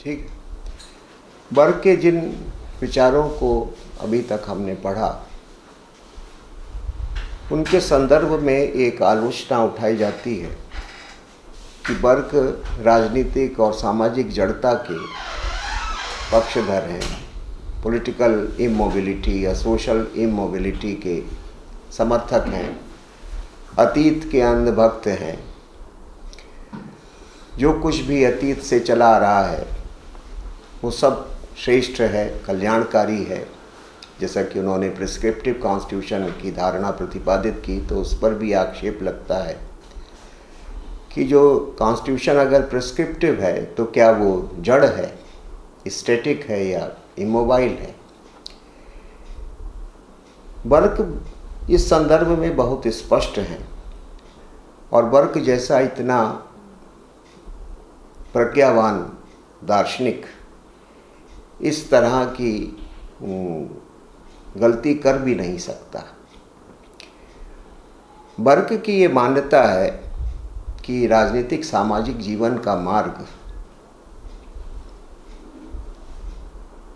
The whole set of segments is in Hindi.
ठीक। बर्क के जिन विचारों को अभी तक हमने पढ़ा, उनके संदर्भ में एक आलोचना उठाई जाती है कि बर्क राजनीतिक और सामाजिक जड़ता के पक्षधर हैं, पॉलिटिकल इमोबिलिटी या सोशल इमोबिलिटी के समर्थक हैं, अतीत के अंधभक्त हैं। जो कुछ भी अतीत से चला आ रहा है वो सब श्रेष्ठ है, कल्याणकारी है। जैसा कि उन्होंने प्रिस्क्रिप्टिव कॉन्स्टिट्यूशन की धारणा प्रतिपादित की, तो उस पर भी आक्षेप लगता है कि जो कॉन्स्टिट्यूशन अगर प्रिस्क्रिप्टिव है तो क्या वो जड़ है, स्टैटिक है या इमोबाइल है। बर्क इस संदर्भ में बहुत स्पष्ट हैं और बर्क जैसा इतना प्रज्ञावान दार्शनिक इस तरह की गलती कर भी नहीं सकता। बर्क की ये मान्यता है कि राजनीतिक सामाजिक जीवन का मार्ग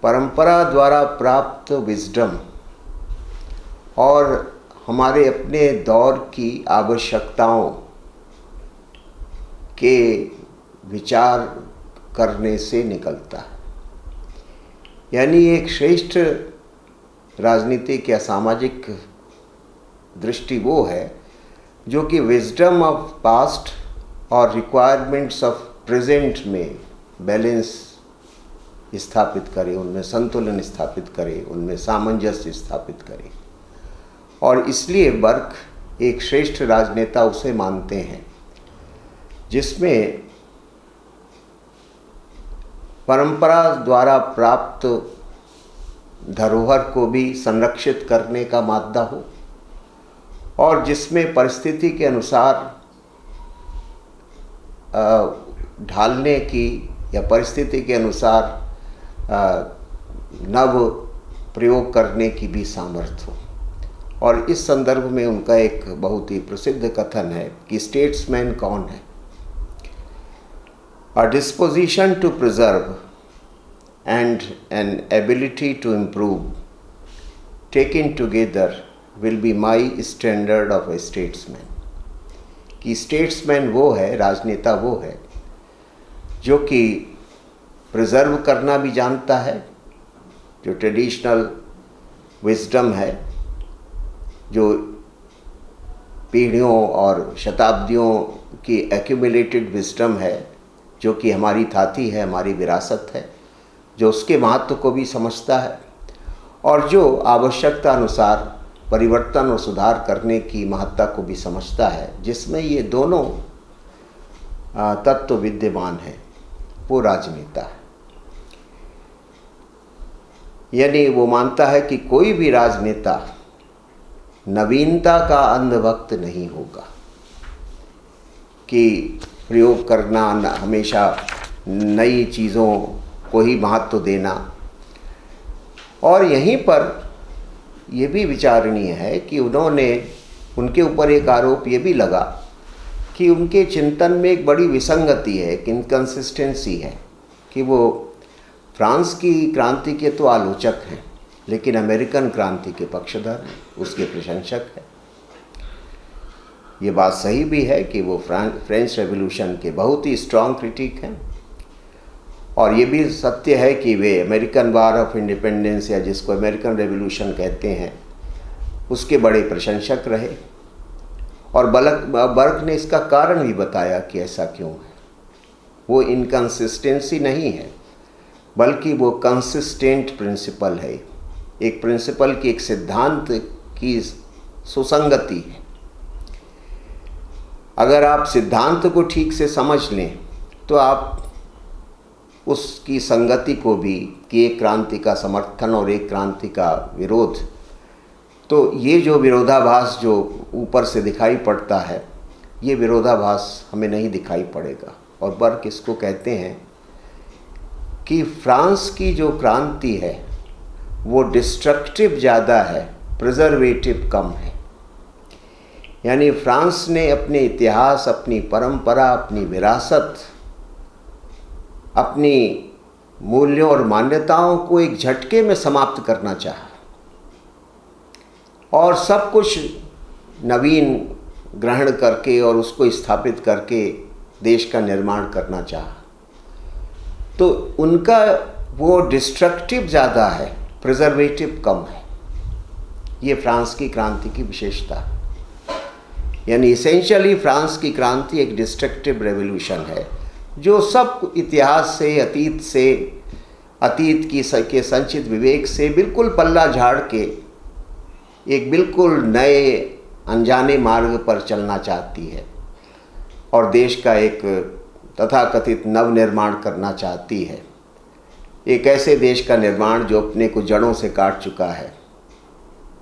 परंपरा द्वारा प्राप्त विजडम और हमारे अपने दौर की आवश्यकताओं के विचार करने से निकलता है। यानी एक श्रेष्ठ राजनीतिक या सामाजिक दृष्टि वो है जो कि विजडम ऑफ पास्ट और रिक्वायरमेंट्स ऑफ प्रेजेंट में बैलेंस स्थापित करे, उनमें संतुलन स्थापित करे, उनमें सामंजस्य स्थापित करे। और इसलिए बर्क एक श्रेष्ठ राजनेता उसे मानते हैं जिसमें परंपरा द्वारा प्राप्त धरोहर को भी संरक्षित करने का मादा हो और जिसमें परिस्थिति के अनुसार ढालने की या परिस्थिति के अनुसार नव प्रयोग करने की भी सामर्थ्य हो। और इस संदर्भ में उनका एक बहुत ही प्रसिद्ध कथन है कि स्टेट्समैन कौन है। A disposition to preserve and an ability to improve taken together will be my standard of a statesman। कि स्टेट्समैन वो है, राजनेता वो है जो कि प्रिजर्व करना भी जानता है, जो ट्रेडिशनल विजडम है, जो पीढ़ियों और शताब्दियों की एक्यूमुलेटेड विजडम है, जो कि हमारी थाती है, हमारी विरासत है, जो उसके महत्व को भी समझता है और जो आवश्यकता अनुसार परिवर्तन और सुधार करने की महत्ता को भी समझता है। जिसमें ये दोनों तत्व विद्यमान हैं, वो राजनेता है। यानी वो मानता है कि कोई भी राजनेता नवीनता का अंधभक्त नहीं होगा, कि प्रयोग करना, हमेशा नई चीज़ों को ही महत्व देना। और यहीं पर यह भी विचारणीय है कि उनके ऊपर एक आरोप ये भी लगा कि उनके चिंतन में एक बड़ी विसंगति है, एक इनकंसिस्टेंसी है कि वो फ्रांस की क्रांति के तो आलोचक हैं लेकिन अमेरिकन क्रांति के पक्षधर हैं, उसके प्रशंसक हैं। ये बात सही भी है कि वो फ्रेंच रेवोल्यूशन के बहुत ही स्ट्रॉन्ग क्रिटिक हैं और ये भी सत्य है कि वे अमेरिकन वार ऑफ इंडिपेंडेंस या जिसको अमेरिकन रेवोल्यूशन कहते हैं उसके बड़े प्रशंसक रहे। और बर्क ने इसका कारण भी बताया कि ऐसा क्यों है। वो इनकंसिस्टेंसी नहीं है बल्कि वो कंसिस्टेंट प्रिंसिपल है, एक प्रिंसिपल की, एक सिद्धांत की सुसंगति है। अगर आप सिद्धांत को ठीक से समझ लें तो आप उसकी संगति को भी, कि एक क्रांति का समर्थन और एक क्रांति का विरोध, तो ये जो विरोधाभास जो ऊपर से दिखाई पड़ता है, ये विरोधाभास हमें नहीं दिखाई पड़ेगा। और बर्क इसको कहते हैं कि फ्रांस की जो क्रांति है वो डिस्ट्रक्टिव ज़्यादा है, प्रिजर्वेटिव कम है। यानी फ्रांस ने अपने इतिहास, अपनी परंपरा, अपनी विरासत, अपनी मूल्यों और मान्यताओं को एक झटके में समाप्त करना चाहा और सब कुछ नवीन ग्रहण करके और उसको स्थापित करके देश का निर्माण करना चाहा। तो उनका वो डिस्ट्रक्टिव ज़्यादा है, प्रिजर्वेटिव कम है। ये फ्रांस की क्रांति की विशेषता, यानी इसेंशियली फ्रांस की क्रांति एक डिस्ट्रक्टिव रेवोल्यूशन है जो सब इतिहास से, अतीत के संचित विवेक से बिल्कुल पल्ला झाड़ के एक बिल्कुल नए अनजाने मार्ग पर चलना चाहती है और देश का एक तथाकथित नव निर्माण करना चाहती है। एक ऐसे देश का निर्माण जो अपने को जड़ों से काट चुका है,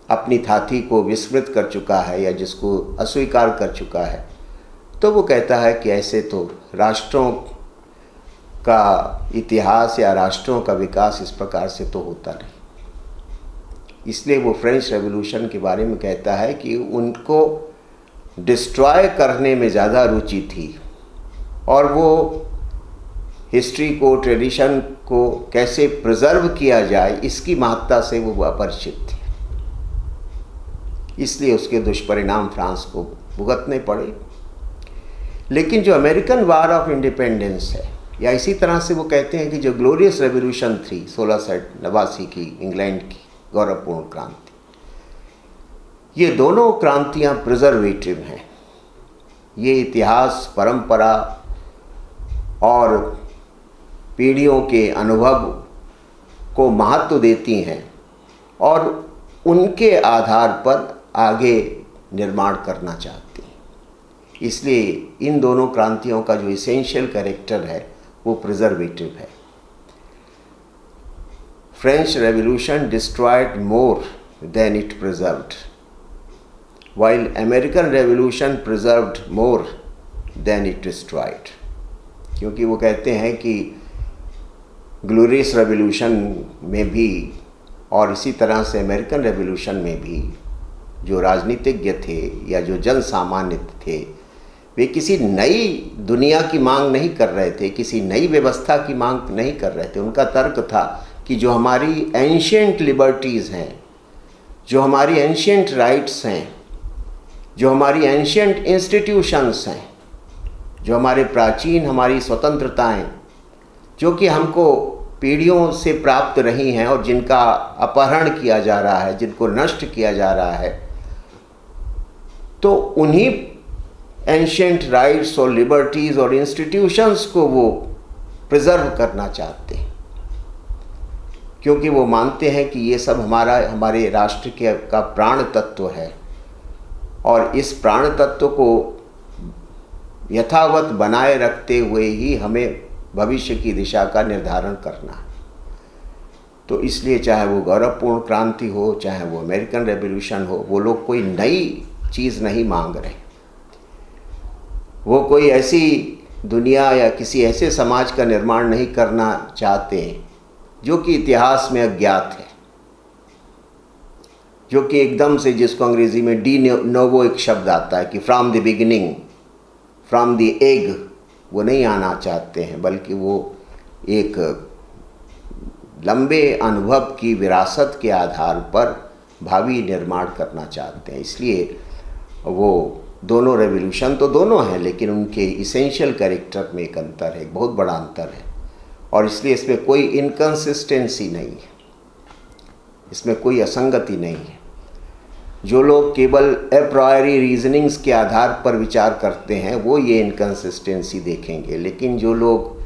अपनी थाती को विस्मृत कर चुका है या जिसको अस्वीकार कर चुका है। तो वो कहता है कि ऐसे तो राष्ट्रों का इतिहास या राष्ट्रों का विकास इस प्रकार से तो होता नहीं। इसलिए वो फ्रेंच रेवोल्यूशन के बारे में कहता है कि उनको डिस्ट्रॉय करने में ज़्यादा रुचि थी और वो हिस्ट्री को, ट्रेडिशन को कैसे प्रिजर्व किया जाए इसकी महत्ता से वो अपरिचित थी। इसलिए उसके दुष्परिणाम फ्रांस को भुगतने पड़े। लेकिन जो अमेरिकन वार ऑफ इंडिपेंडेंस है, या इसी तरह से वो कहते हैं कि जो ग्लोरियस रेवोल्यूशन थी 1689 की इंग्लैंड की गौरवपूर्ण क्रांति, ये दोनों क्रांतियां प्रिजर्वेटिव हैं। ये इतिहास, परंपरा और पीढ़ियों के अनुभव को महत्व देती हैं और उनके आधार पर आगे निर्माण करना चाहती हैं। इसलिए इन दोनों क्रांतियों का जो इसेंशियल कैरेक्टर है वो प्रिजर्वेटिव है। French revolution destroyed more than it preserved, while American Revolution preserved more than it destroyed। क्योंकि वो कहते हैं कि ग्लोरियस रेवोल्यूशन में भी और इसी तरह से अमेरिकन रेवोल्यूशन में भी जो राजनीतिज्ञ थे या जो जन सामान्य थे, वे किसी नई दुनिया की मांग नहीं कर रहे थे, किसी नई व्यवस्था की मांग नहीं कर रहे थे। उनका तर्क था कि जो हमारी एंशिएंट लिबर्टीज़ हैं, जो हमारी एंशिएंट राइट्स हैं, जो हमारी एंशिएंट इंस्टीट्यूशंस हैं, जो हमारे प्राचीन हमारी स्वतंत्रताएं, जो कि हमको पीढ़ियों से प्राप्त रही हैं और जिनका अपहरण किया जा रहा है, जिनको नष्ट किया जा रहा है, तो उन्हीं एंशिएंट राइट्स और लिबर्टीज़ और इंस्टीट्यूशंस को वो प्रिजर्व करना चाहते हैं। क्योंकि वो मानते हैं कि ये सब हमारे राष्ट्र का प्राण तत्व है और इस प्राण तत्व को यथावत बनाए रखते हुए ही हमें भविष्य की दिशा का निर्धारण करना है। तो इसलिए चाहे वो गौरवपूर्ण क्रांति हो, चाहे वो अमेरिकन रेवोल्यूशन हो, वो लोग कोई नई चीज़ नहीं मांग रहे। वो कोई ऐसी दुनिया या किसी ऐसे समाज का निर्माण नहीं करना चाहते जो कि इतिहास में अज्ञात है, जो कि एकदम से, जिसको अंग्रेजी में डी नोवो एक शब्द आता है कि from the beginning, from the egg, वो नहीं आना चाहते हैं, बल्कि वो एक लंबे अनुभव की विरासत के आधार पर भावी निर्माण करना चाहते हैं। इसलिए वो दोनों रेवोल्यूशन तो दोनों हैं, लेकिन उनके इसेंशियल कैरेक्टर में एक अंतर है, एक बहुत बड़ा अंतर है। और इसलिए इसमें कोई इनकन्सिस्टेंसी नहीं है, इसमें कोई असंगति नहीं है। जो लोग केवल एप्रायरी रीजनिंग्स के आधार पर विचार करते हैं वो ये इनकन्सिस्टेंसी देखेंगे, लेकिन जो लोग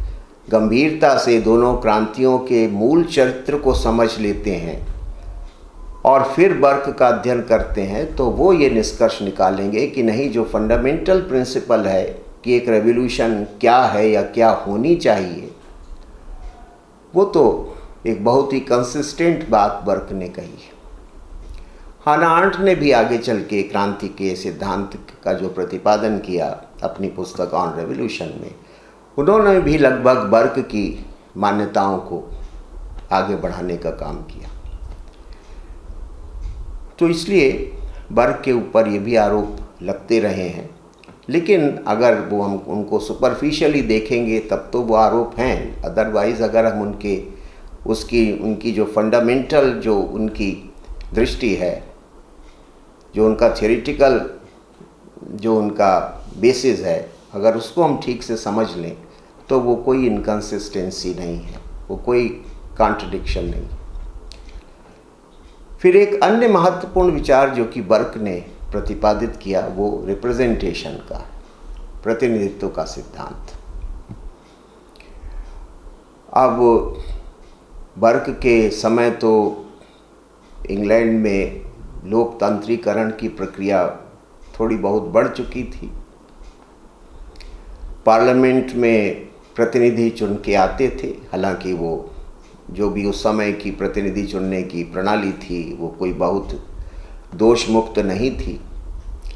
गंभीरता से दोनों क्रांतियों के मूल चरित्र को समझ लेते हैं और फिर बर्क का अध्ययन करते हैं, तो वो ये निष्कर्ष निकालेंगे कि नहीं, जो फंडामेंटल प्रिंसिपल है कि एक रेवोल्यूशन क्या है या क्या होनी चाहिए, वो तो एक बहुत ही कंसिस्टेंट बात बर्क ने कही है। हाना आर्ंट ने भी आगे चल के क्रांति के सिद्धांत का जो प्रतिपादन किया अपनी पुस्तक ऑन रेवोल्यूशन में, उन्होंने भी लगभग बर्क की मान्यताओं को आगे बढ़ाने का काम किया। तो इसलिए बर्क के ऊपर ये भी आरोप लगते रहे हैं, लेकिन अगर वो हम उनको सुपरफिशियली देखेंगे तब तो वो आरोप हैं। अदरवाइज़ अगर हम उनके उनकी जो फंडामेंटल जो उनकी दृष्टि है, जो उनका थ्योरेटिकल जो उनका बेसिस है, अगर उसको हम ठीक से समझ लें तो वो कोई इनकन्सिस्टेंसी नहीं है, वो कोई कॉन्ट्रडिक्शन नहीं। फिर एक अन्य महत्वपूर्ण विचार जो कि बर्क ने प्रतिपादित किया वो रिप्रेजेंटेशन का, प्रतिनिधित्व का सिद्धांत। अब बर्क के समय तो इंग्लैंड में लोकतांत्रिकरण की प्रक्रिया थोड़ी बहुत बढ़ चुकी थी। पार्लियामेंट में प्रतिनिधि चुन के आते थे, हालांकि वो जो भी उस समय की प्रतिनिधि चुनने की प्रणाली थी वो कोई बहुत दोष मुक्त नहीं थी,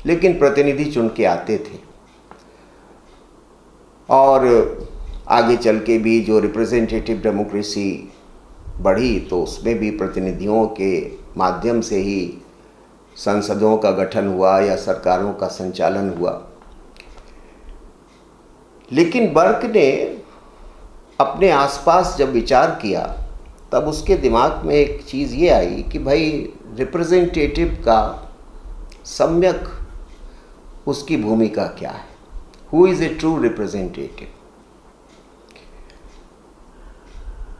लेकिन प्रतिनिधि चुन के आते थे। और आगे चल के भी जो रिप्रेजेंटेटिव डेमोक्रेसी बढ़ी तो उसमें भी प्रतिनिधियों के माध्यम से ही संसदों का गठन हुआ या सरकारों का संचालन हुआ। लेकिन बर्क ने अपने आसपास जब विचार किया तब उसके दिमाग में एक चीज़ ये आई कि भाई रिप्रेजेंटेटिव का सम्यक उसकी भूमिका क्या है, who is a true representative.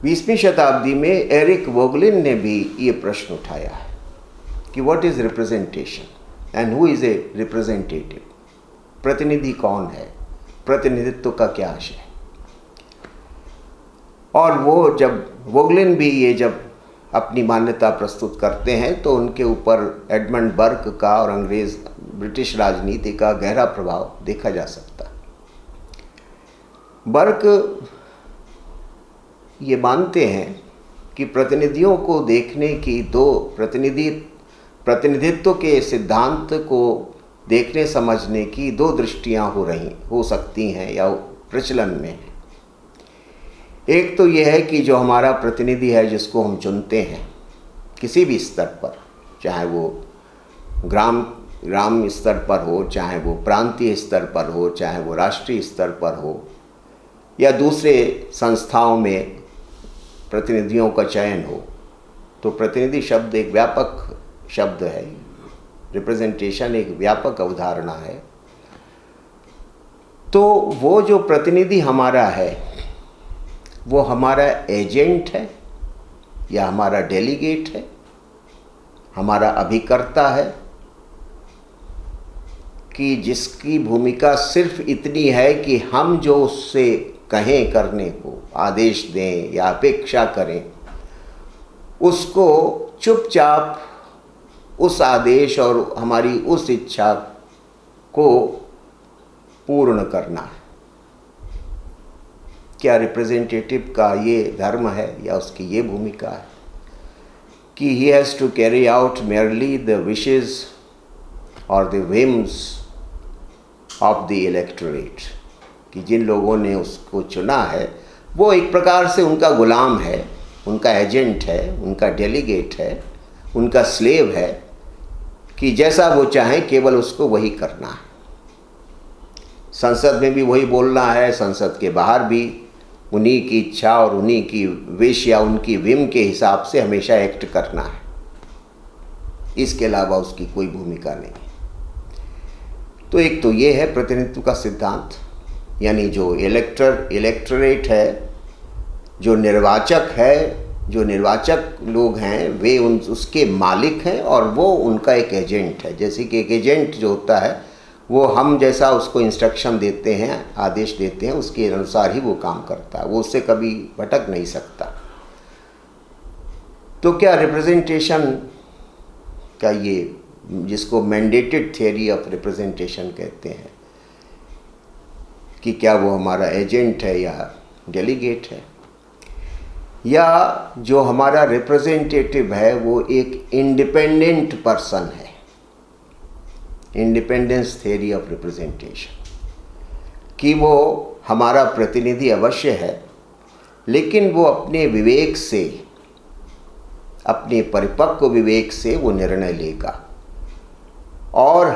20वीं शताब्दी में एरिक वोगलिन ने भी ये प्रश्न उठाया है कि what is representation and who is a representative. प्रतिनिधि कौन है, प्रतिनिधित्व का क्या आशय है। और वो जब वोगलिन भी ये जब अपनी मान्यता प्रस्तुत करते हैं तो उनके ऊपर एडमंड बर्क का और ब्रिटिश राजनीति का गहरा प्रभाव देखा जा सकता है। बर्क ये मानते हैं कि प्रतिनिधियों को देखने की प्रतिनिधित्व के सिद्धांत को देखने समझने की दो दृष्टियां हो सकती हैं या प्रचलन में है। एक तो यह है कि जो हमारा प्रतिनिधि है जिसको हम चुनते हैं किसी भी स्तर पर, चाहे वो ग्राम स्तर पर हो, चाहे वो प्रांतीय स्तर पर हो, चाहे वो राष्ट्रीय स्तर पर हो या दूसरे संस्थाओं में प्रतिनिधियों का चयन हो, तो प्रतिनिधि शब्द एक व्यापक शब्द है। रिप्रेजेंटेशन एक व्यापक अवधारणा है। तो वो जो प्रतिनिधि हमारा है वो हमारा एजेंट है या हमारा डेलीगेट है, हमारा अभिकर्ता है कि जिसकी भूमिका सिर्फ इतनी है कि हम जो उससे कहें करने को, आदेश दें या अपेक्षा करें, उसको चुपचाप उस आदेश और हमारी उस इच्छा को पूर्ण करना है। क्या रिप्रेजेंटेटिव का ये धर्म है या उसकी ये भूमिका है कि he has to carry out merely the wishes or the whims of the electorate, कि जिन लोगों ने उसको चुना है वो एक प्रकार से उनका गुलाम है, उनका एजेंट है, उनका डेलीगेट है, उनका स्लेव है, कि जैसा वो चाहें केवल उसको वही करना है। संसद में भी वही बोलना है, संसद के बाहर भी उन्हीं की इच्छा और उन्हीं की विश या उनकी विम के हिसाब से हमेशा एक्ट करना है। इसके अलावा उसकी कोई भूमिका नहीं। तो एक तो ये है प्रतिनिधित्व का सिद्धांत, यानी जो इलेक्टोरेट है, जो निर्वाचक है, जो निर्वाचक लोग हैं वे उसके मालिक हैं और वो उनका एक एजेंट है। जैसे कि एक एजेंट जो होता है वो हम जैसा उसको इंस्ट्रक्शन देते हैं, आदेश देते हैं, उसके अनुसार ही वो काम करता है, वो उससे कभी भटक नहीं सकता। तो क्या रिप्रेजेंटेशन का ये जिसको मैंडेटेड थियरी ऑफ रिप्रेजेंटेशन कहते हैं कि क्या वो हमारा एजेंट है या डेलीगेट है, या जो हमारा रिप्रेजेंटेटिव है वो एक इंडिपेंडेंट पर्सन है। इंडिपेंडेंस थियरी ऑफ रिप्रेजेंटेशन कि वो हमारा प्रतिनिधि अवश्य है, लेकिन वो अपने विवेक से, अपने परिपक्व विवेक से वो निर्णय लेगा और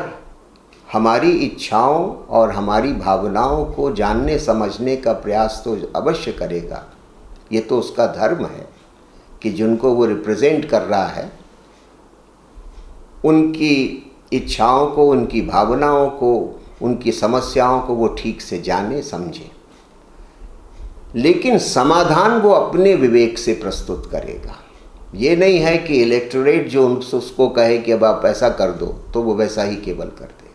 हमारी इच्छाओं और हमारी भावनाओं को जानने समझने का प्रयास तो अवश्य करेगा। ये तो उसका धर्म है। कि जिनको वो रिप्रेजेंट कर रहा है उनकी इच्छाओं को, उनकी भावनाओं को, उनकी समस्याओं को वो ठीक से जाने समझे, लेकिन समाधान वो अपने विवेक से प्रस्तुत करेगा। ये नहीं है कि इलेक्टोरेट जो उसको कहे कि अब आप ऐसा कर दो तो वो वैसा ही केवल कर देगा।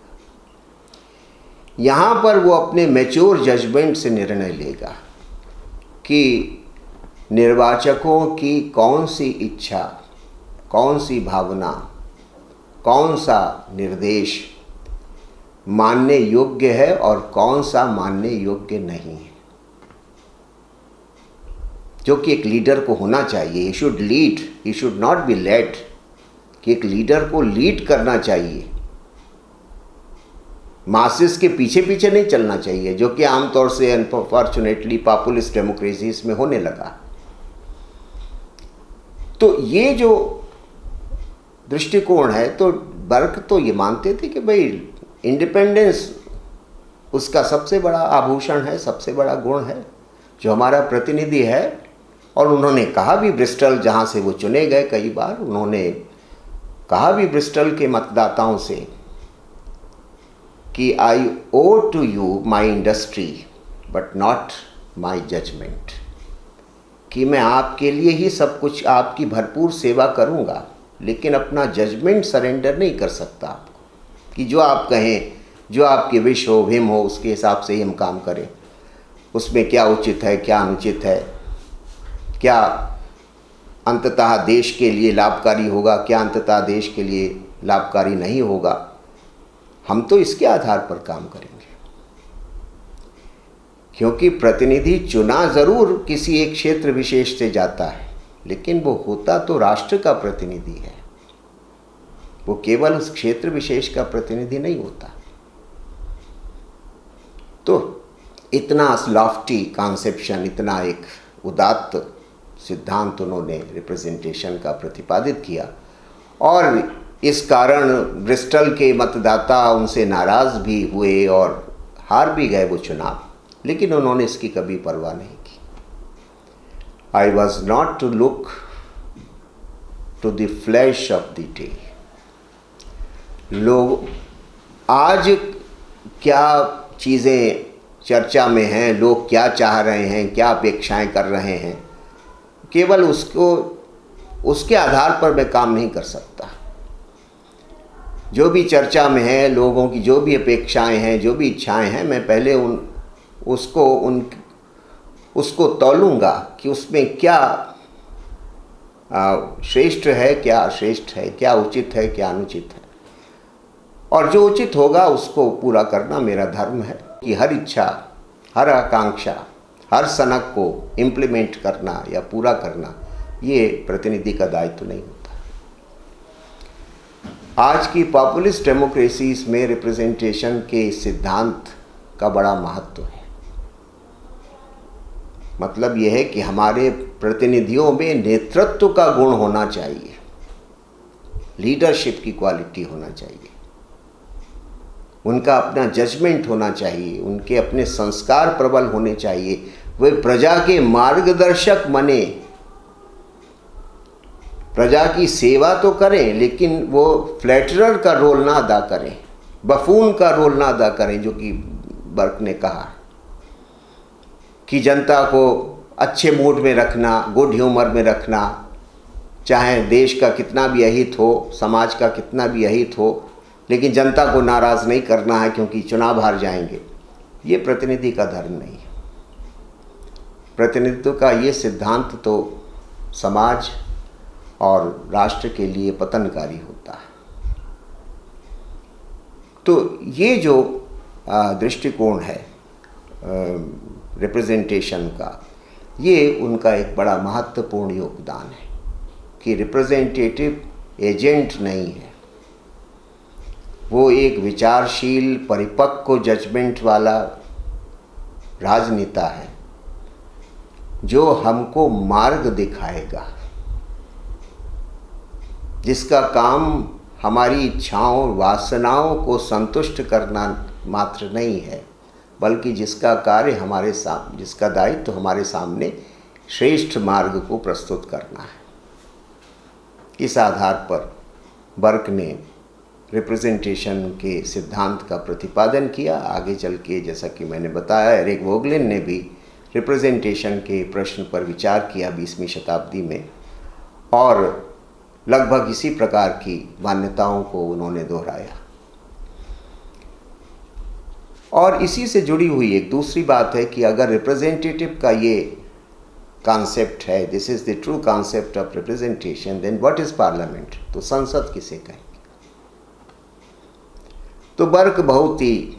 यहाँ पर वो अपने मैच्योर जजमेंट से निर्णय लेगा कि निर्वाचकों की कौन सी इच्छा, कौन सी भावना, कौन सा निर्देश मानने योग्य है और कौन सा मानने योग्य नहीं है, जो कि एक लीडर को होना चाहिए। He should lead, he should not be led, कि एक लीडर को लीड करना चाहिए, मासेस के पीछे पीछे नहीं चलना चाहिए, जो कि आमतौर से अनफॉर्चुनेटली पॉपुलिस्ट डेमोक्रेसीज में होने लगा। तो ये जो दृष्टिकोण है, तो बर्क तो ये मानते थे कि भाई इंडिपेंडेंस उसका सबसे बड़ा आभूषण है, सबसे बड़ा गुण है, जो हमारा प्रतिनिधि है। और उन्होंने कहा भी, ब्रिस्टल जहाँ से वो चुने गए कई बार, उन्होंने कहा भी ब्रिस्टल के मतदाताओं से कि I owe to you my industry but not my judgement, कि मैं आपके लिए ही सब कुछ, आपकी भरपूर सेवा करूँगा, लेकिन अपना जजमेंट सरेंडर नहीं कर सकता आपको, कि जो आप कहें, जो आपके विश हो, विम हो, उसके हिसाब से ही हम काम करें। उसमें क्या उचित है, क्या अनुचित है, क्या अंततः देश के लिए लाभकारी होगा, क्या अंततः देश के लिए लाभकारी नहीं होगा, हम तो इसके आधार पर काम करेंगे। क्योंकि प्रतिनिधि चुना ज़रूर किसी एक क्षेत्र विशेष से जाता है, लेकिन वो होता तो राष्ट्र का प्रतिनिधि है, वो केवल उस क्षेत्र विशेष का प्रतिनिधि नहीं होता। तो इतना लॉफ्टी कॉन्सेप्शन, इतना एक उदात्त सिद्धांत उन्होंने रिप्रेजेंटेशन का प्रतिपादित किया, और इस कारण ब्रिस्टल के मतदाता उनसे नाराज़ भी हुए और हार भी गए वो चुनाव, लेकिन उन्होंने इसकी कभी परवाह नहीं की। I was not to look to the flash of the day. लोग आज क्या चीज़ें चर्चा में हैं, लोग क्या चाह रहे हैं, क्या अपेक्षाएं कर रहे हैं, केवल उसके आधार पर मैं काम नहीं कर सकता। जो भी चर्चा में है, लोगों की जो भी अपेक्षाएं हैं, जो भी इच्छाएं हैं, मैं पहले उसको तौलूंगा कि उसमें क्या श्रेष्ठ है, क्या अश्रेष्ठ है, क्या उचित है, क्या अनुचित है, और जो उचित होगा उसको पूरा करना मेरा धर्म है। कि हर इच्छा, हर आकांक्षा, हर सनक को इम्प्लीमेंट करना या पूरा करना, ये प्रतिनिधि का दायित्व नहीं होता। आज की पॉपुलिस्ट डेमोक्रेसीज में रिप्रेजेंटेशन के सिद्धांत का बड़ा महत्व है। मतलब यह है कि हमारे प्रतिनिधियों में नेतृत्व का गुण होना चाहिए, लीडरशिप की क्वालिटी होना चाहिए, उनका अपना जजमेंट होना चाहिए, उनके अपने संस्कार प्रबल होने चाहिए, वे प्रजा के मार्गदर्शक बने, प्रजा की सेवा तो करें, लेकिन वो फ्लैटरर का रोल ना अदा करें, बफून का रोल ना अदा करें, जो कि बर्क ने कहा कि जनता को अच्छे मूड में रखना, गुड ह्यूमर में रखना, चाहे देश का कितना भी अहित हो, समाज का कितना भी अहित हो, लेकिन जनता को नाराज़ नहीं करना है क्योंकि चुनाव हार जाएंगे। ये प्रतिनिधि का धर्म नहीं है। प्रतिनिधित्व का ये सिद्धांत तो समाज और राष्ट्र के लिए पतनकारी होता है। तो ये जो दृष्टिकोण है रिप्रेजेंटेशन का, ये उनका एक बड़ा महत्वपूर्ण योगदान है कि रिप्रेजेंटेटिव एजेंट नहीं है, वो एक विचारशील, परिपक्व जजमेंट वाला राजनेता है जो हमको मार्ग दिखाएगा, जिसका काम हमारी इच्छाओं, वासनाओं को संतुष्ट करना मात्र नहीं है, बल्कि जिसका दायित्व हमारे सामने श्रेष्ठ मार्ग को प्रस्तुत करना है। इस आधार पर बर्क ने रिप्रेजेंटेशन के सिद्धांत का प्रतिपादन किया। आगे चल के जैसा कि मैंने बताया, एरिक वोगलिन ने भी रिप्रेजेंटेशन के प्रश्न पर विचार किया 20वीं शताब्दी में, और लगभग इसी प्रकार की मान्यताओं को उन्होंने दोहराया। और इसी से जुड़ी हुई एक दूसरी बात है कि अगर रिप्रेजेंटेटिव का ये कॉन्सेप्ट है, this is the true concept of representation, then what is parliament, तो संसद किसे कहेंगे। तो बर्क बहुत ही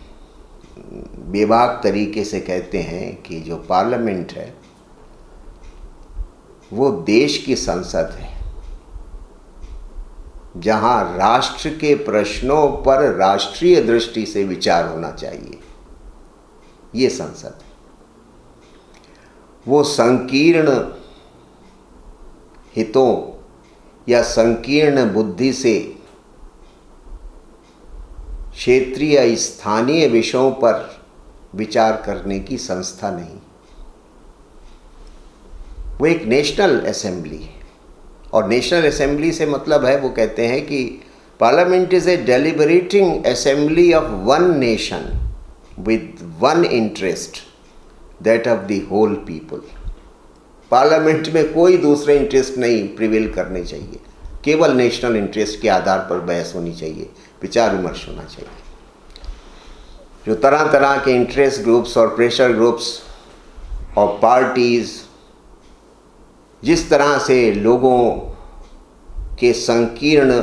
बेबाक तरीके से कहते हैं कि जो पार्लियामेंट है वो देश की संसद है, जहां राष्ट्र के प्रश्नों पर राष्ट्रीय दृष्टि से विचार होना चाहिए, ये संसद है। वो संकीर्ण हितों या संकीर्ण बुद्धि से क्षेत्रीय या स्थानीय विषयों पर विचार करने की संस्था नहीं, वो एक नेशनल असेंबली है। और नेशनल असेंबली से मतलब है, वो कहते हैं कि parliament is a deliberating assembly of one nation with one interest, that of the whole people. Parliament में कोई दूसरे इंटरेस्ट नहीं प्रिवेल करने चाहिए, केवल नेशनल इंटरेस्ट के आधार पर बहस होनी चाहिए, विचार विमर्श होना चाहिए। जो तरह तरह के इंटरेस्ट ग्रुप्स और प्रेशर ग्रुप्स और पार्टीज़ जिस तरह से लोगों के संकीर्ण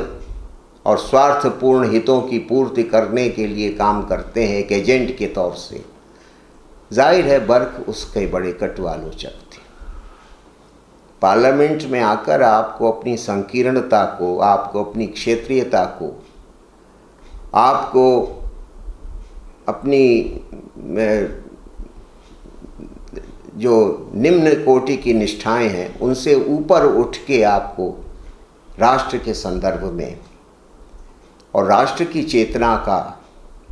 और स्वार्थपूर्ण हितों की पूर्ति करने के लिए काम करते हैं एक एजेंट के तौर से, जाहिर है बर्क उसके बड़े कटु आलोचक थे। पार्लियामेंट में आकर आपको अपनी संकीर्णता को, आपको अपनी क्षेत्रीयता को, आपको अपनी जो निम्न कोटि की निष्ठाएं हैं उनसे ऊपर उठ के आपको राष्ट्र के संदर्भ में और राष्ट्र की चेतना का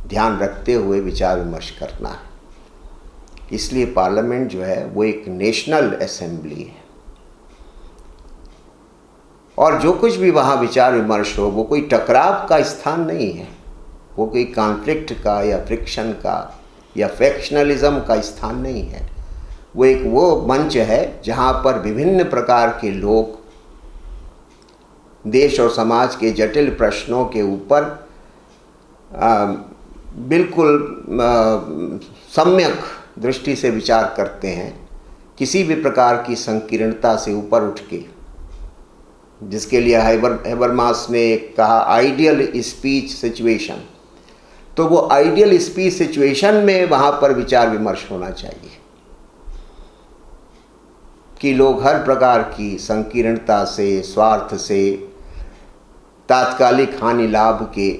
ध्यान रखते हुए विचार विमर्श करना है। इसलिए पार्लियामेंट जो है वो एक नेशनल असेंबली है, और जो कुछ भी वहाँ विचार विमर्श हो वो कोई टकराव का स्थान नहीं है, वो कोई कॉन्फ्लिक्ट का या फ्रिक्शन का या फैक्शनलिज्म का स्थान नहीं है। वो एक वो मंच है जहाँ पर विभिन्न प्रकार के लोग देश और समाज के जटिल प्रश्नों के ऊपर बिल्कुल सम्यक दृष्टि से विचार करते हैं, किसी भी प्रकार की संकीर्णता से ऊपर उठ के, जिसके लिए हैबरमास ने कहा आइडियल स्पीच सिचुएशन। तो वो आइडियल स्पीच सिचुएशन में वहाँ पर विचार विमर्श होना चाहिए कि लोग हर प्रकार की संकीर्णता से, स्वार्थ से, तात्कालिक हानि लाभ के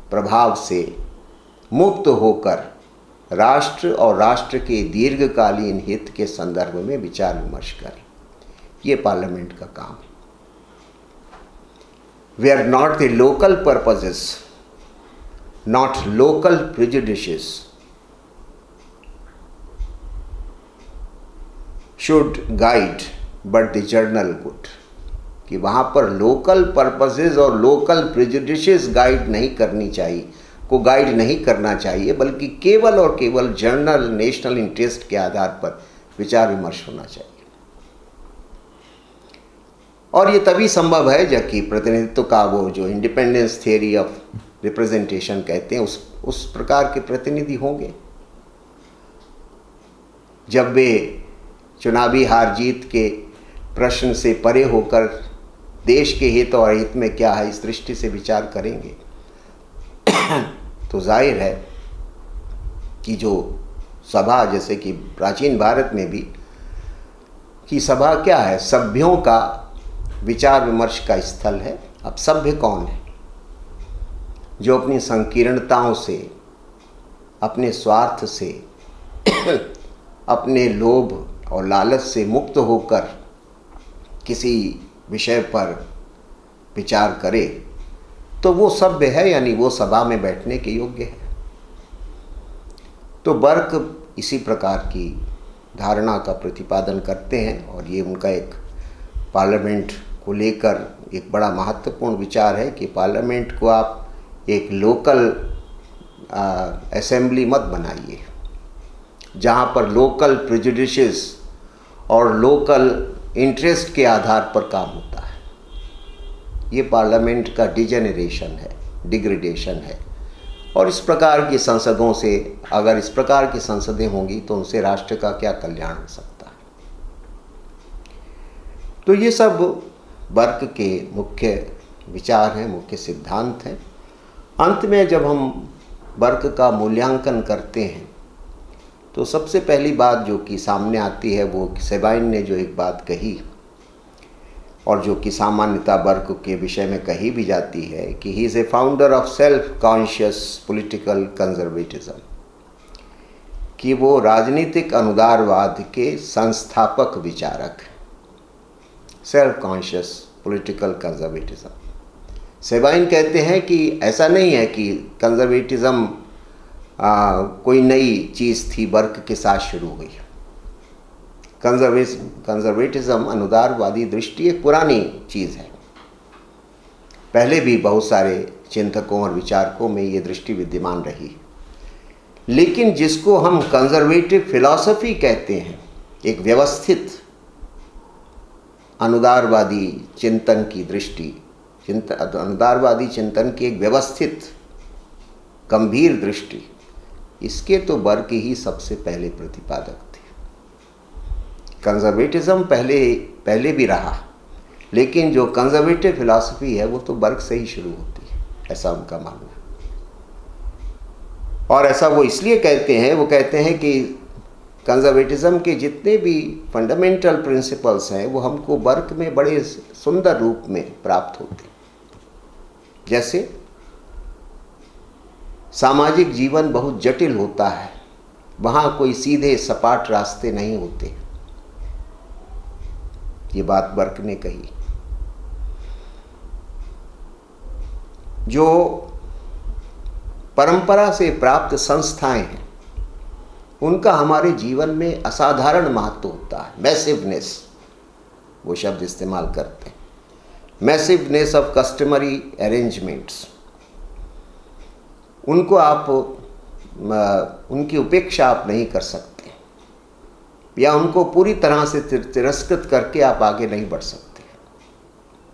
प्रभाव से मुक्त होकर राष्ट्र और राष्ट्र के दीर्घकालीन हित के संदर्भ में विचार विमर्श करें। ये पार्लियामेंट का काम है। We are not the local purposes, not local prejudices should guide but the general good, कि वहाँ पर लोकल पर्पसेस और लोकल प्रेजुडिसेस गाइड नहीं करनी चाहिए, को गाइड नहीं करना चाहिए, बल्कि केवल और केवल जनरल नेशनल इंटरेस्ट के आधार पर विचार विमर्श होना चाहिए। और ये तभी संभव है जबकि प्रतिनिधित्व का वो जो इंडिपेंडेंस थियरी ऑफ रिप्रेजेंटेशन कहते हैं उस प्रकार के प्रतिनिधि होंगे। जब वे चुनावी हार जीत के प्रश्न से परे होकर देश के हित और हित में क्या है इस दृष्टि से विचार करेंगे तो जाहिर है कि जो सभा, जैसे कि प्राचीन भारत में भी कि सभा क्या है, सभ्यों का विचार विमर्श का स्थल है। अब सभ्य कौन है? जो अपनी संकीर्णताओं से, अपने स्वार्थ से, अपने लोभ और लालच से मुक्त होकर किसी विषय पर विचार करे तो वो सभ्य है, यानी वो सभा में बैठने के योग्य है। तो बर्क इसी प्रकार की धारणा का प्रतिपादन करते हैं और ये उनका एक पार्लियामेंट को लेकर एक बड़ा महत्वपूर्ण विचार है कि पार्लियामेंट को आप एक लोकल असेंबली मत बनाइए, जहाँ पर लोकल प्रेजुडिसेस और लोकल इंटरेस्ट के आधार पर काम होता है। ये पार्लियामेंट का डिजेनरेशन है, डिग्रेडेशन है। और इस प्रकार की संसदों से, अगर इस प्रकार की संसदें होंगी तो उनसे राष्ट्र का क्या कल्याण हो सकता है। तो ये सब बर्क के मुख्य विचार हैं, मुख्य सिद्धांत हैं। अंत में जब हम बर्क का मूल्यांकन करते हैं तो सबसे पहली बात जो कि सामने आती है वो सेबाइन ने जो एक बात कही और जो कि सामान्यतः बर्क के विषय में कही भी जाती है कि he is a founder of self conscious political conservatism, कि वो राजनीतिक अनुदारवाद के संस्थापक विचारक हैं। Self conscious political conservatism. Sabine कहते हैं कि ऐसा नहीं है कि कंजर्वेटिज्म कोई नई चीज़ थी, बर्क के साथ शुरू हुई। कंजर्वेटिज्म, अनुदारवादी दृष्टि एक पुरानी चीज़ है। पहले भी बहुत सारे चिंतकों और विचारकों में ये दृष्टि विद्यमान रही, लेकिन जिसको हम कंजर्वेटिव फिलॉसफी कहते हैं, एक व्यवस्थित अनुदारवादी चिंतन की दृष्टि, अनुदारवादी चिंतन की एक व्यवस्थित गंभीर दृष्टि, इसके तो बर्क ही सबसे पहले प्रतिपादक थे। कंजर्वेटिज्म पहले भी रहा, लेकिन जो कंजर्वेटिव फिलॉसफी है वो तो बर्क से ही शुरू होती है, ऐसा उनका मानना है। और ऐसा वो इसलिए कहते हैं, वो कहते हैं कि कंजर्वेटिज्म के जितने भी फंडामेंटल प्रिंसिपल्स हैं वो हमको बर्क में बड़े सुंदर रूप में प्राप्त होते हैं। जैसे सामाजिक जीवन बहुत जटिल होता है, वहाँ कोई सीधे सपाट रास्ते नहीं होते, ये बात बर्क ने कही। जो परंपरा से प्राप्त संस्थाएं हैं उनका हमारे जीवन में असाधारण महत्व होता है। मैसिवनेस, वो शब्द इस्तेमाल करते हैं, मैसिवनेस ऑफ कस्टमरी अरेंजमेंट्स। उनको आप उनकी उपेक्षा आप नहीं कर सकते, या उनको पूरी तरह से तिरस्कृत करके आप आगे नहीं बढ़ सकते।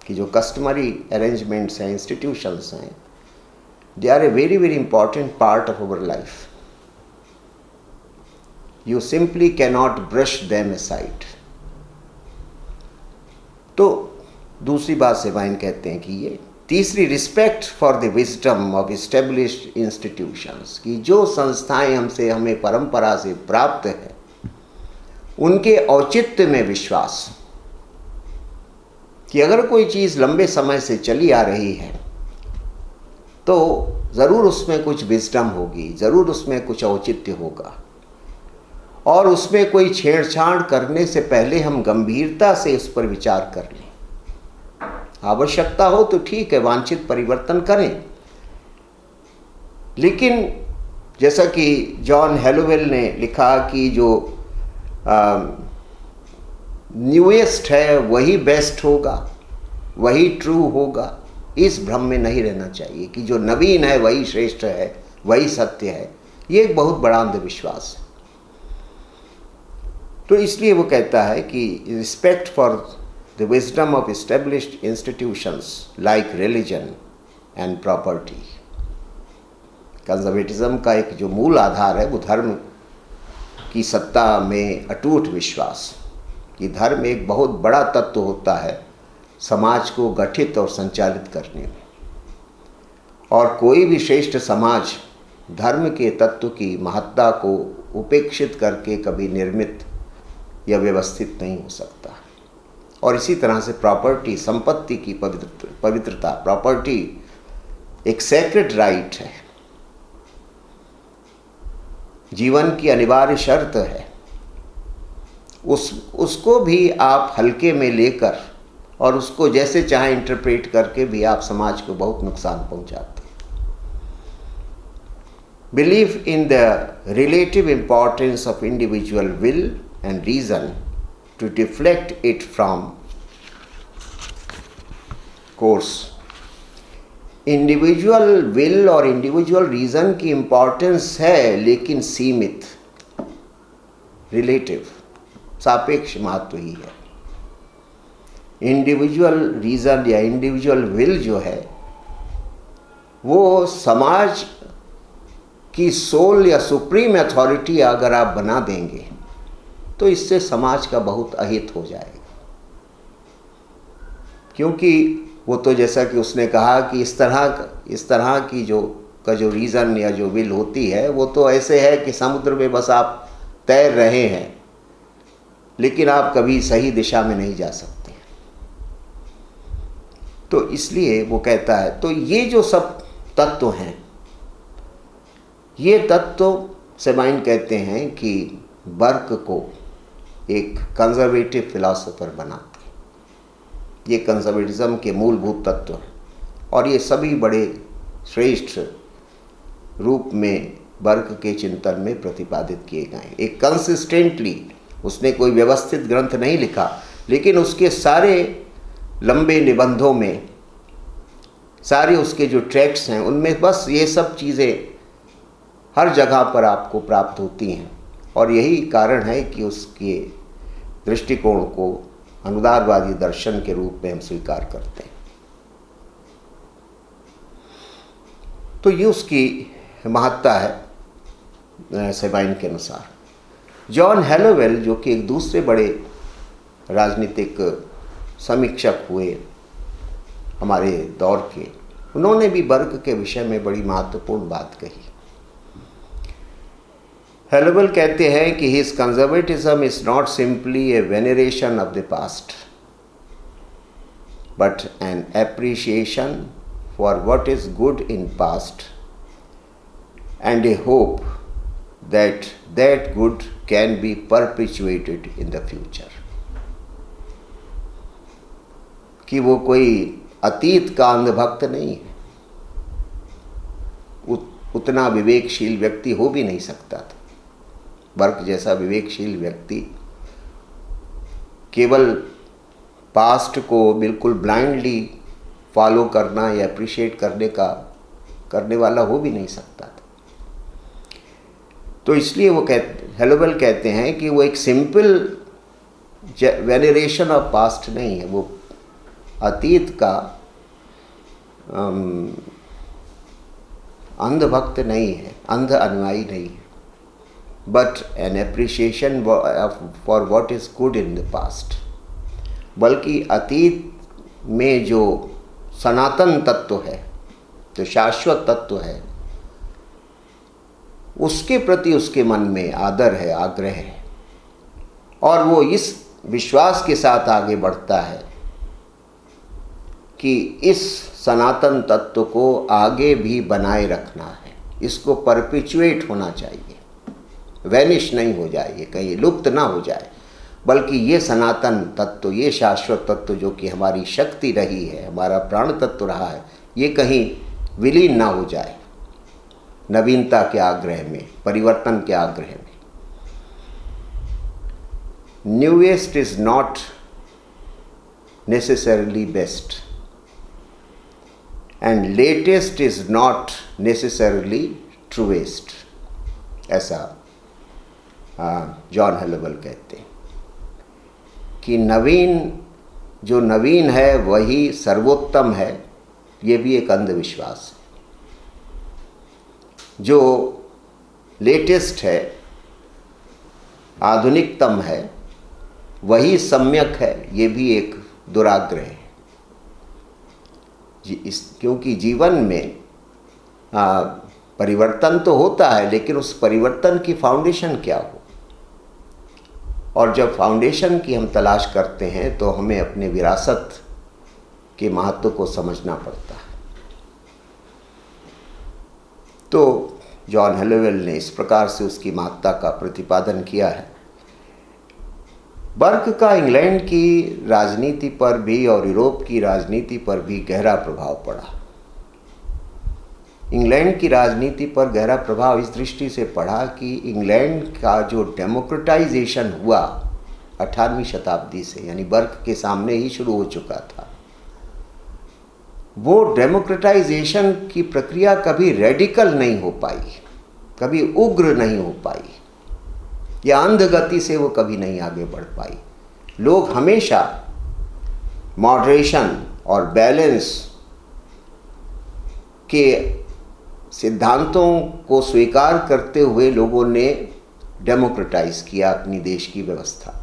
कि जो कस्टमरी अरेंजमेंट्स हैं, इंस्टीट्यूशंस हैं, they are a very very important part of our life. You simply cannot brush them aside। तो दूसरी बात सेबाइन कहते हैं कि ये तीसरी, respect for the wisdom of established institutions, कि जो संस्थाएं हमें परंपरा से प्राप्त है उनके औचित्य में विश्वास, कि अगर कोई चीज़ लंबे समय से चली आ रही है तो ज़रूर उसमें कुछ विजडम होगी, ज़रूर उसमें कुछ औचित्य होगा, और उसमें कोई छेड़छाड़ करने से पहले हम गंभीरता से उस पर विचार कर लें। आवश्यकता हो तो ठीक है, वांछित परिवर्तन करें, लेकिन जैसा कि जॉन हेलोवेल ने लिखा कि जो न्यूएस्ट है वही बेस्ट होगा, वही ट्रू होगा, इस भ्रम में नहीं रहना चाहिए कि जो नवीन है वही श्रेष्ठ है, वही सत्य है। ये एक बहुत बड़ा अंधविश्वास है। तो इसलिए वो कहता है कि respect for the wisdom of established institutions like religion and property. Conservatism का एक जो मूल आधार है वो धर्म की सत्ता में अटूट विश्वास, कि धर्म एक बहुत बड़ा तत्व होता है समाज को गठित और संचालित करने में, और कोई भी श्रेष्ठ समाज धर्म के तत्व की महत्ता को उपेक्षित करके कभी निर्मित या व्यवस्थित नहीं हो सकता। और इसी तरह से प्रॉपर्टी, संपत्ति की पवित्रता, प्रॉपर्टी एक सैक्रेड राइट है, जीवन की अनिवार्य शर्त है। उसको भी आप हल्के में लेकर और उसको जैसे चाहे इंटरप्रेट करके भी आप समाज को बहुत नुकसान पहुंचाते हैं। Believe in the relative importance of individual will and reason to deflect it from course. Individual will और इंडिविजुअल रीज़न की इम्पोर्टेंस है, लेकिन सीमित, रिलेटिव, सापेक्ष महत्व ही है। इंडिविजुअल रीज़न या इंडिविजुअल विल जो है वो समाज की सोल या सुप्रीम अथॉरिटी अगर आप बना देंगे तो इससे समाज का बहुत अहित हो जाएगा। क्योंकि वो तो जैसा कि उसने कहा कि इस तरह की जो रीज़न या जो विल होती है वो तो ऐसे है कि समुद्र में बस आप तैर रहे हैं, लेकिन आप कभी सही दिशा में नहीं जा सकते। तो इसलिए वो कहता है, तो ये जो सब तत्व हैं, ये तत्व सेबाइन कहते हैं कि बर्क को एक कंजर्वेटिव फिलॉसफर बनाते हैं। ये कंजर्वेटिज्म के मूलभूत तत्व हैं और ये सभी बड़े श्रेष्ठ रूप में बर्क के चिंतन में प्रतिपादित किए गए। एक कंसिस्टेंटली उसने कोई व्यवस्थित ग्रंथ नहीं लिखा, लेकिन उसके सारे लंबे निबंधों में, सारे उसके जो ट्रैक्ट्स हैं, उनमें बस ये सब चीज़ें हर जगह पर आपको प्राप्त होती हैं। और यही कारण है कि उसके दृष्टिकोण को अनुदारवादी दर्शन के रूप में हम स्वीकार करते हैं। तो ये उसकी महत्ता है सेबाइन के अनुसार। जॉन हेलोवेल, जो कि एक दूसरे बड़े राजनीतिक समीक्षक हुए हमारे दौर के, उन्होंने भी बर्क के विषय में बड़ी महत्वपूर्ण बात कही। हेलोवेल कहते हैं कि his conservatism is not simply a veneration of the past but an appreciation for what is good in past and a hope that that good can be perpetuated in the future. कि वो कोई अतीत का अंधभक्त नहीं है, उतना विवेकशील व्यक्ति हो भी नहीं सकता था। बर्क जैसा विवेकशील व्यक्ति केवल पास्ट को बिल्कुल ब्लाइंडली फॉलो करना या अप्रिशिएट करने वाला हो भी नहीं सकता था। तो इसलिए वो हेलोवेल कहते हैं कि वो एक सिंपल वेनरेशन ऑफ पास्ट नहीं है, वो अतीत का अंधभक्त नहीं है, अंध अनुयायी नहीं है, but an appreciation for what is good in the past. बल्कि अतीत में जो सनातन तत्व है, जो शाश्वत तत्व है, उसके प्रति उसके मन में आदर है, आग्रह है, और वो इस विश्वास के साथ आगे बढ़ता है कि इस सनातन तत्व को आगे भी बनाए रखना है, इसको परपिचुएट होना चाहिए, वैनिश नहीं हो जाए, कहीं लुप्त ना हो जाए, बल्कि ये सनातन तत्व, ये शाश्वत तत्व जो कि हमारी शक्ति रही है, हमारा प्राण तत्व रहा है, ये कहीं विलीन ना हो जाए नवीनता के आग्रह में, परिवर्तन के आग्रह में। Newest is not necessarily best and latest is not necessarily truest, ऐसा जॉन हेलोवेल कहते हैं कि जो नवीन है वही सर्वोत्तम है। ये भी एक अंधविश्वास है। जो लेटेस्ट है, आधुनिकतम है, वही सम्यक है, ये भी एक दुराग्रह है। क्योंकि जीवन में परिवर्तन तो होता है, लेकिन उस परिवर्तन की फाउंडेशन क्या हो, और जब फाउंडेशन की हम तलाश करते हैं तो हमें अपने विरासत के महत्व को समझना पड़ता है। तो जॉन हेलोवेल ने इस प्रकार से उसकी महत्ता का प्रतिपादन किया है। बर्क का इंग्लैंड की राजनीति पर भी और यूरोप की राजनीति पर भी गहरा प्रभाव पड़ा। इंग्लैंड की राजनीति पर गहरा प्रभाव इस दृष्टि से पड़ा कि इंग्लैंड का जो डेमोक्रेटाइजेशन हुआ 18वीं शताब्दी से, यानी बर्क के सामने ही शुरू हो चुका था, वो डेमोक्रेटाइजेशन की प्रक्रिया कभी रेडिकल नहीं हो पाई, कभी उग्र नहीं हो पाई, या अंधगति से वो कभी नहीं आगे बढ़ पाई। लोग हमेशा मॉडरेशन और बैलेंस के सिद्धांतों को स्वीकार करते हुए लोगों ने डेमोक्रेटाइज किया अपनी देश की व्यवस्था।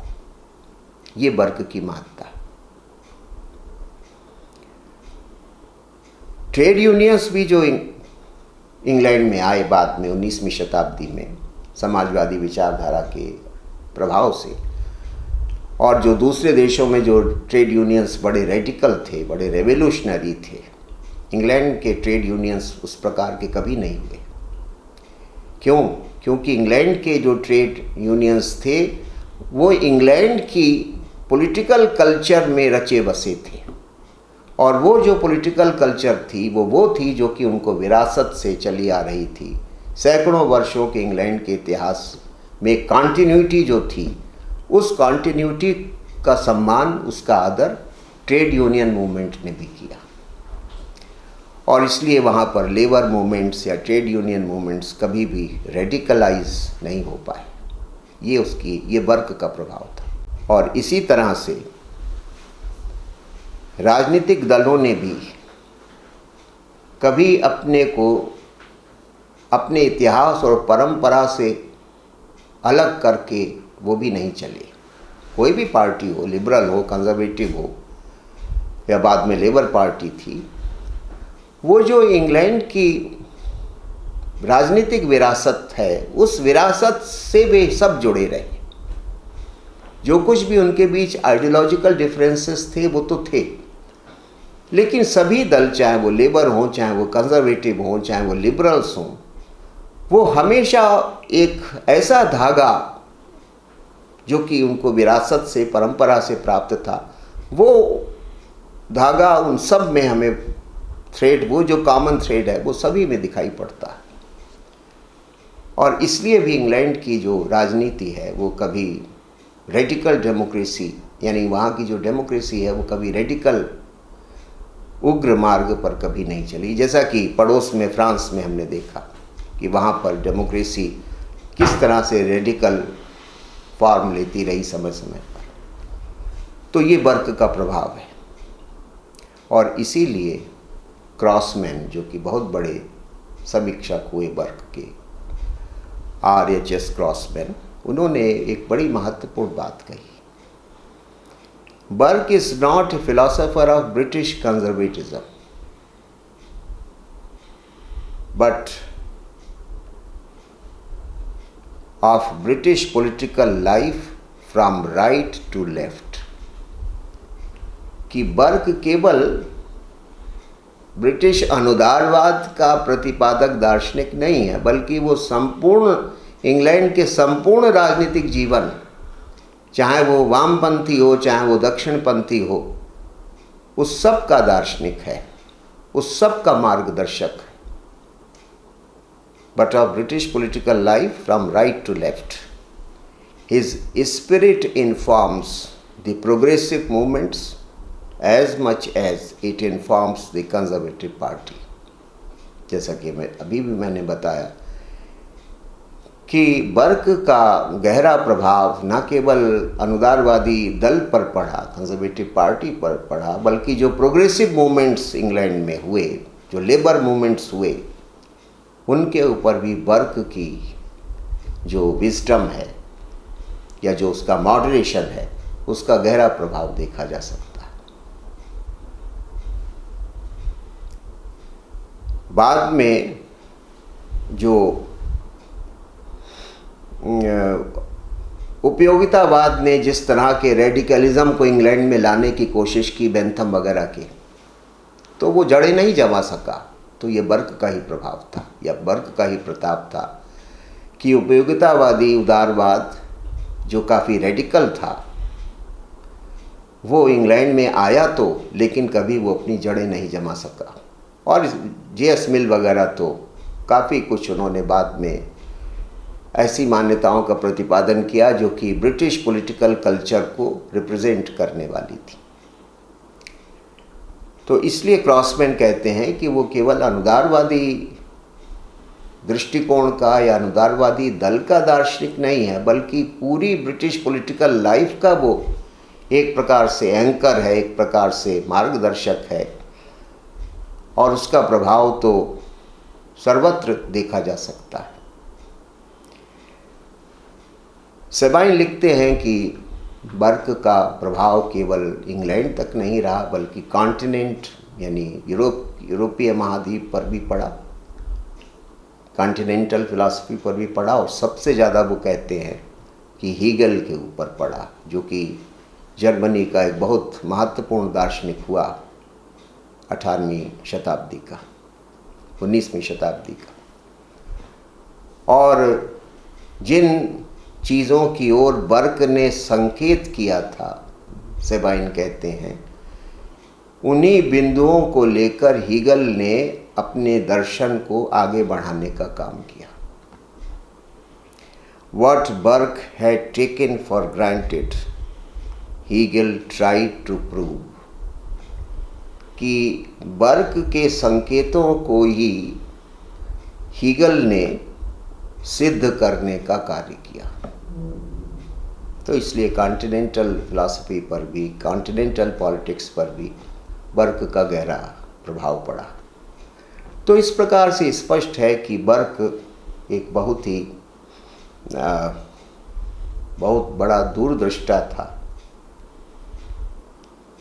ये बर्क की महत्ता। ट्रेड यूनियंस भी जो इंग्लैंड में आए बाद में 19वीं शताब्दी में समाजवादी विचारधारा के प्रभाव से, और जो दूसरे देशों में जो ट्रेड यूनियंस बड़े रेडिकल थे, बड़े रेवोल्यूशनरी थे, इंग्लैंड के ट्रेड यूनियंस उस प्रकार के कभी नहीं हुए। क्यों? क्योंकि इंग्लैंड के जो ट्रेड यूनियंस थे वो इंग्लैंड की पॉलिटिकल कल्चर में रचे बसे थे, और वो जो पॉलिटिकल कल्चर थी वो थी जो कि उनको विरासत से चली आ रही थी। सैकड़ों वर्षों के इंग्लैंड के इतिहास में कॉन्टिन्यूटी जो थी, उस कॉन्टिन्यूटी का सम्मान, उसका आदर ट्रेड यूनियन मूवमेंट ने भी किया, और इसलिए वहाँ पर लेबर मूवमेंट्स या ट्रेड यूनियन मूवमेंट्स कभी भी रेडिकलाइज नहीं हो पाए। ये बर्क का प्रभाव था। और इसी तरह से राजनीतिक दलों ने भी कभी अपने को अपने इतिहास और परंपरा से अलग करके वो भी नहीं चले। कोई भी पार्टी हो, लिबरल हो, कंजर्वेटिव हो, या बाद में लेबर पार्टी थी, वो जो इंग्लैंड की राजनीतिक विरासत है, उस विरासत से वे सब जुड़े रहे। जो कुछ भी उनके बीच आइडियोलॉजिकल डिफरेंसेस थे वो तो थे, लेकिन सभी दल, चाहे वो लेबर हों, चाहे वो कंजर्वेटिव हों, चाहे वो लिबरल्स हों, वो हमेशा एक ऐसा धागा जो कि उनको विरासत से, परंपरा से प्राप्त था, वो धागा उन सब में हमें थ्रेड, वो जो कॉमन थ्रेड है वो सभी में दिखाई पड़ता है। और इसलिए भी इंग्लैंड की जो राजनीति है वो कभी रेडिकल डेमोक्रेसी, यानी वहाँ की जो डेमोक्रेसी है वो कभी रेडिकल उग्र मार्ग पर कभी नहीं चली। जैसा कि पड़ोस में फ्रांस में हमने देखा कि वहाँ पर डेमोक्रेसी किस तरह से रेडिकल फॉर्म लेती रही समय समय पर। तो ये बर्क का प्रभाव है। और इसीलिए क्रॉसमैन, जो कि बहुत बड़े समीक्षक हुए बर्क के, RHS क्रॉसमैन, उन्होंने एक बड़ी महत्वपूर्ण बात कही। Burke is not a philosopher of British conservatism, but of British political life from right to left. कि बर्क केवल ब्रिटिश अनुदारवाद का प्रतिपादक दार्शनिक नहीं है, बल्कि वो संपूर्ण इंग्लैंड के संपूर्ण राजनीतिक जीवन, चाहे वो वामपंथी हो, चाहे वो दक्षिणपंथी हो, उस सब का दार्शनिक है, उस सब का मार्गदर्शक है। But of British political life from right to left. His spirit informs the progressive movements as much as it informs the Conservative Party. जैसा कि मैंने बताया कि बर्क का गहरा प्रभाव न केवल अनुदारवादी दल पर पड़ा, कंजर्वेटिव पार्टी पर पड़ा, बल्कि जो प्रोग्रेसिव मूवमेंट्स इंग्लैंड में हुए, जो लेबर मूवमेंट्स हुए, उनके ऊपर भी बर्क की जो विजडम है या जो उसका मॉडरेशन है, उसका गहरा प्रभाव देखा जा सकता है। बाद में जो उपयोगितावाद ने जिस तरह के रेडिकलिज्म को इंग्लैंड में लाने की कोशिश की, बेंथम वगैरह की, तो वो जड़ें नहीं जमा सका। तो ये बर्क का ही प्रभाव था, या बर्क का ही प्रताप था कि उपयोगितावादी उदारवाद जो काफ़ी रेडिकल था, वो इंग्लैंड में आया तो, लेकिन कभी वो अपनी जड़ें नहीं जमा सका। और JS मिल वगैरह तो काफ़ी कुछ उन्होंने बाद में ऐसी मान्यताओं का प्रतिपादन किया जो कि ब्रिटिश पॉलिटिकल कल्चर को रिप्रेजेंट करने वाली थी। तो इसलिए क्रॉसमैन कहते हैं कि वो केवल अनुदारवादी दृष्टिकोण का या अनुदारवादी दल का दार्शनिक नहीं है, बल्कि पूरी ब्रिटिश पॉलिटिकल लाइफ का वो एक प्रकार से एंकर है, एक प्रकार से मार्गदर्शक है, और उसका प्रभाव तो सर्वत्र देखा जा सकता है। सेबाइन लिखते हैं कि बर्क का प्रभाव केवल इंग्लैंड तक नहीं रहा, बल्कि कॉन्टिनेंट यानी यूरोपीय महाद्वीप पर भी पड़ा, कॉन्टिनेंटल फिलॉसफी पर भी पड़ा, और सबसे ज़्यादा वो कहते हैं कि हीगल के ऊपर पड़ा, जो कि जर्मनी का एक बहुत महत्वपूर्ण दार्शनिक हुआ 18वीं शताब्दी का, 19वीं शताब्दी का। और जिन चीज़ों की ओर बर्क ने संकेत किया था, सेबाइन कहते हैं, उन्हीं बिंदुओं को लेकर हीगल ने अपने दर्शन को आगे बढ़ाने का काम किया। What Burke had taken for granted, Hegel tried to prove, कि बर्क के संकेतों को ही हीगल ने सिद्ध करने का कार्य किया। तो इसलिए कॉन्टिनेंटल फिलॉसफी पर भी, कॉन्टिनेंटल पॉलिटिक्स पर भी बर्क का गहरा प्रभाव पड़ा। तो इस प्रकार से स्पष्ट है कि बर्क एक बहुत बड़ा दूरदृष्टा था,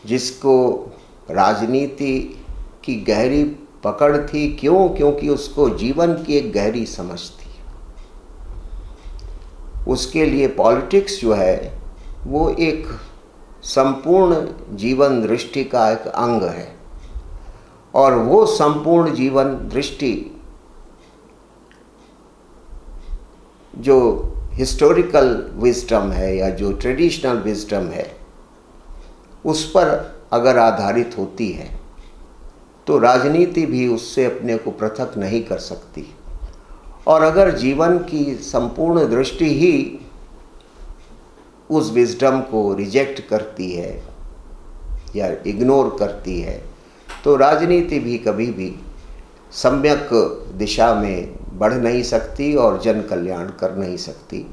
जिसको राजनीति की गहरी पकड़ थी। क्योंकि उसको जीवन की एक गहरी समझ थी। उसके लिए पॉलिटिक्स जो है वो एक संपूर्ण जीवन दृष्टि का एक अंग है, और वो संपूर्ण जीवन दृष्टि जो हिस्टोरिकल विजडम है या जो ट्रेडिशनल विजडम है, उस पर अगर आधारित होती है तो राजनीति भी उससे अपने को पृथक नहीं कर सकती। और अगर जीवन की संपूर्ण दृष्टि ही उस विजडम को रिजेक्ट करती है या इग्नोर करती है, तो राजनीति भी कभी भी सम्यक दिशा में बढ़ नहीं सकती और जन कल्याण कर नहीं सकती।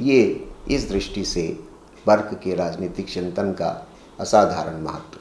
ये इस दृष्टि से बर्क के राजनीतिक चिंतन का असाधारण महत्व।